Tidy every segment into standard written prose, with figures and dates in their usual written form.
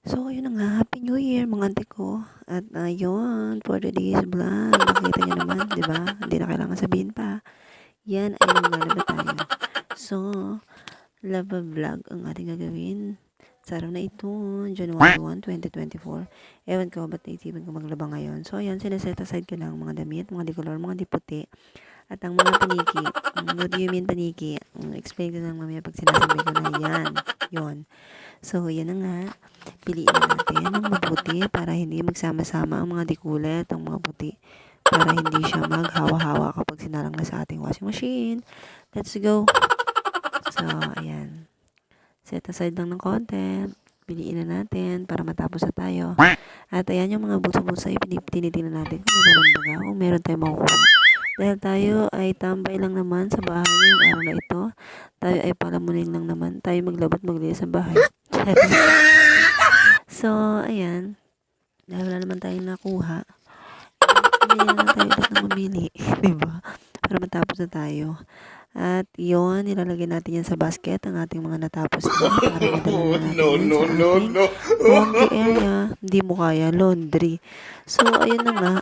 So, ayun na nga, Happy New Year mga auntie ko. At ayun, for today's vlog, nakita niyo naman, di ba? Hindi na kailangan sabihin pa. Yan ay maglalaba tayo. So, laba vlog ang ating gagawin. Sa araw na ito, January 1, 2024. Ewan ko, ba't naisipan ko maglaba ngayon? So, ayan, sineset aside ko lang mga damit, mga dikolor, mga diputi. At ang mga paniki, what do you mean paniki? Explain ko lang mamaya pag sinasabi ko na yan. Yon. So, yan na nga. Piliin na natin ng mabuti para hindi magsama-sama ang mga dikulet, ang mga puti. Para hindi siya maghawa-hawa kapag sinalang na sa ating washing machine. Let's go. So, ayan. Set aside lang ng konti. Piliin na natin para matapos na tayo. At ayan yung mga bulsa-bulsa, tinitingnan natin kung may laman baga o meron tayong makukuha. Dahil tayo ay tambay lang naman sa bahay ngayong araw na ito. Tayo ay palamunin lang naman. Tayo maglabat maglinis sa bahay. So, ayan. Dahil wala naman tayong nakuha, mamili na lang tayo ulit ng mamili. Diba? Para matapos na tayo. At yun, nilalagay natin yan sa basket, ang ating mga natapos na. Para madala na natin yan sa ating laundry area. Hindi mo kaya, laundry. So, ayun na nga.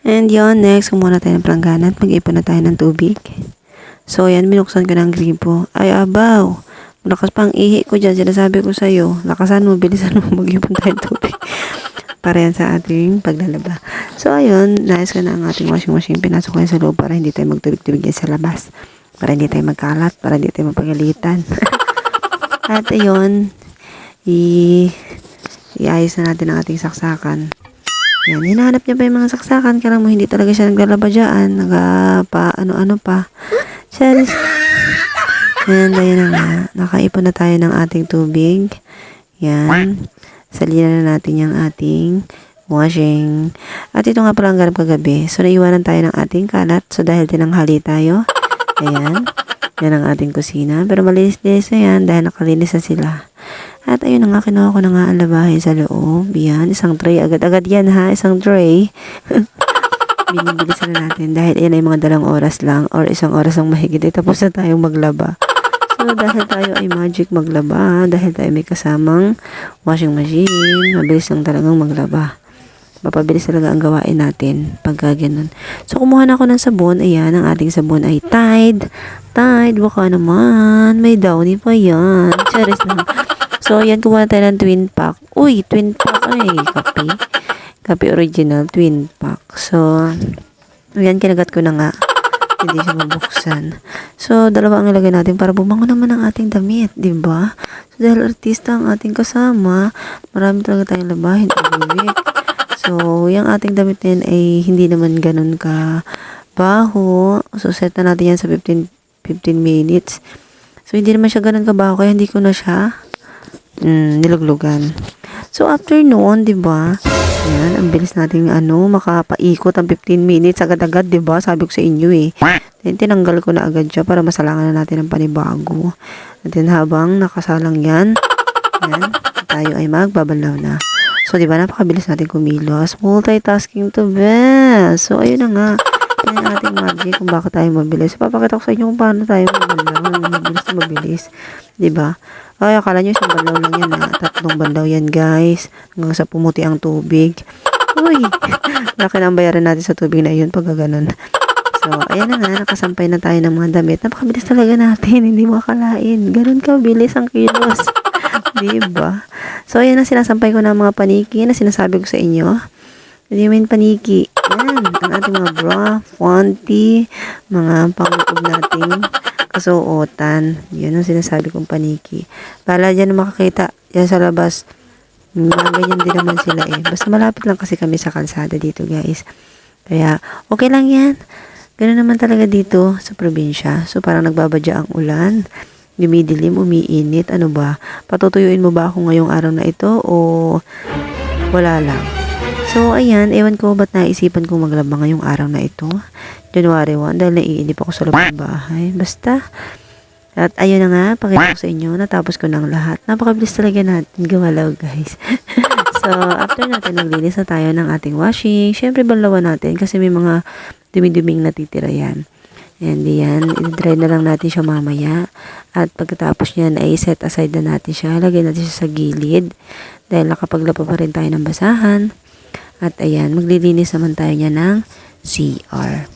And yun, next, kumuha na tayo ng planggana at mag-ipon na tayo ng tubig. So, ayan, binuksan ko ng gripo. Ay, abaw! Lakas pang ihi ko dyan. Sinasabi ko sa'yo, lakasan mo, bilisan mo, mag-ipon tayo ng tubig. Para yan sa ating paglalaba. So, ayun, nais ko na ang ating washing machine. Pinasok ko yan sa loob para hindi tayo magtubig-tubig yan sa labas. Para hindi tayo magkalat, para hindi tayo mapagalitan. At ayun, iayos na natin ang ating saksakan. Yan, hinahanap niya pa yung mga saksakan. Kaya mo, hindi talaga siya naglalaba dyan. Ano-ano pa. Charis. Ayan, ayun na nga. Nakaipon na tayo ng ating tubig. Yan. Salinan na natin yung ating washing. At ito nga pala ang ganap kagabi. So, naiwanan tayo ng ating kalat. So, dahil tinanghali tayo. Ayan. Yan ang ating kusina. Pero malinis-linis na yan dahil nakalinis na sila. At ayun na nga, kinuha ko na nga ang labahin sa loob. Yan, isang tray. Agad-agad yan ha, isang tray. Binibilisan na natin dahil yan ay mga 2 oras lang or 1 oras ang mahigit. Tapos na tayong maglaba. So, dahil tayo ay magic maglaba, dahil tayo may kasamang washing machine, mabilis lang talagang maglaba. Mapabilis talaga ang gawain natin pagka ganun. So, kumuha na ako ng sabon. Ayan, ang ating sabon ay Tide. Tide, baka naman. May downy pa yan. Charis na. So, ayan, kumuha na tayo ng twin pack. Uy, twin pack. Ay, kape. Kape original, twin pack. So, ayan, kinagat ko na nga. Hindi siya mabuksan. So, 2 ang ilagay natin para bumango naman ang ating damit, di ba? So, dahil artista ang ating kasama, marami talaga tayong labahin every week. So, yung ating damit na yan ay hindi naman ganun ka baho. So, set na natin yan sa 15 minutes. So, hindi naman siya ganun ka baho, kaya hindi ko na siya niluglugan. So, after noon, di ba? Ayan, ang bilis nating makapaikot ang 15 minutes agad-agad, 'di ba? Sabi ko sa inyo eh. Then tinanggal ko na agad siya para masalangan na natin ng panibago. At then habang nakasalang 'yan, tayo ay magbabalaw na. So, 'di ba, napakabilis natin kumilos. Multitasking to best. So, ayun na nga. Yan ang ating magic kung bakit tayo mabilis. Papakita ko sa inyo kung paano tayo magbalaw. Mabilis na mabilis. 'Di ba? Ay, akala nyo isang bandaw lang yan ha. 3 bandaw yan guys. Hanggang sa pumuti ang tubig. Uy, laki na ang bayaran natin sa tubig na yun pag ganun. So, ayan na nga. Nakasampay na tayo ng mga damit. Napakabilis talaga natin. Hindi mo akalain. Ganun ka bilis ang kilos. Diba? So, ayan na sinasampay ko na mga paniki na sinasabi ko sa inyo. Hindi mo yung paniki. Yan. Ang ating mga bra, panty, mga pang-loob natin kasuotan. Yun ang sinasabi kong paniki. Para dyan makakita dyan sa labas. Mga ganyan din naman sila eh. Basta malapit lang kasi kami sa kalsada dito guys. Kaya okay lang yan. Ganun naman talaga dito sa probinsya. So parang nagbabadya ang ulan. Dumidilim, umiinit. Ano ba? Patutuyuin mo ba ako ngayong araw na ito o wala lang? So, ayan, ewan ko ba't naisipan kong maglaba ngayong araw na ito. January 1, dahil naiinip ako sa loob ng bahay. Basta, at ayun na nga, pakita ko sa inyo, natapos ko ng lahat. Napakabilis talaga natin gumalaw, guys. So, after natin naglinis na tayo ng ating washing, syempre banlawan natin kasi may mga dumi-duming natitira yan. And yan, i-dry na lang natin siya mamaya. At pagkatapos niyan ay set aside na natin siya. Lagay natin siya sa gilid. Dahil nakapaglaba pa rin tayo ng basahan. At ayan, maglilinis naman tayo niya ng CR.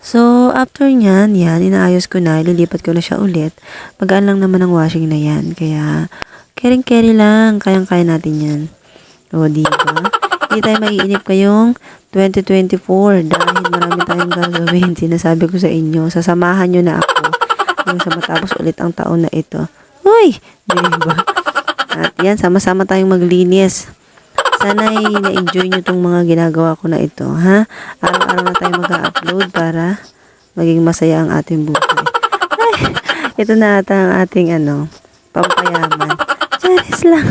So, after nyan, yan, inaayos ko na, ililipat ko na siya ulit. Magaan lang naman ang washing na yan. Kaya, carry lang. Kayang-kaya natin yan. O, diba? Hindi tayo maiinip kayong 2024 dahil marami tayong gagawin. Sinasabi ko sa inyo, sasamahan nyo na ako hanggang sa matapos ulit ang taon na ito. Uy! Diba? At yan, sama-sama tayong maglinis. Sana ay na-enjoy nyo itong mga ginagawa ko na ito, ha? Araw-araw na tayo mag-upload para maging masaya ang ating buhay. Ay, ito na ata ang ating pampayaman. Charis lang.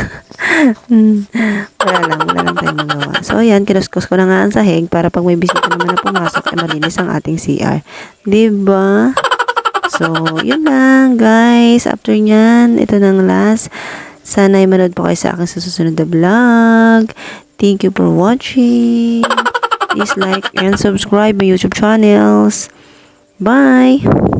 Wala lang tayong magawa. So, ayan, kinuskus ko na nga ang sahig para pag may bisita naman na pumasok, ay malinis ang ating CR. Diba? So, yun lang, guys. After nyan, ito nang last. Sana ay manood po kayo sa akin sa susunod na vlog. Thank you for watching. Please like and subscribe my YouTube channels. Bye!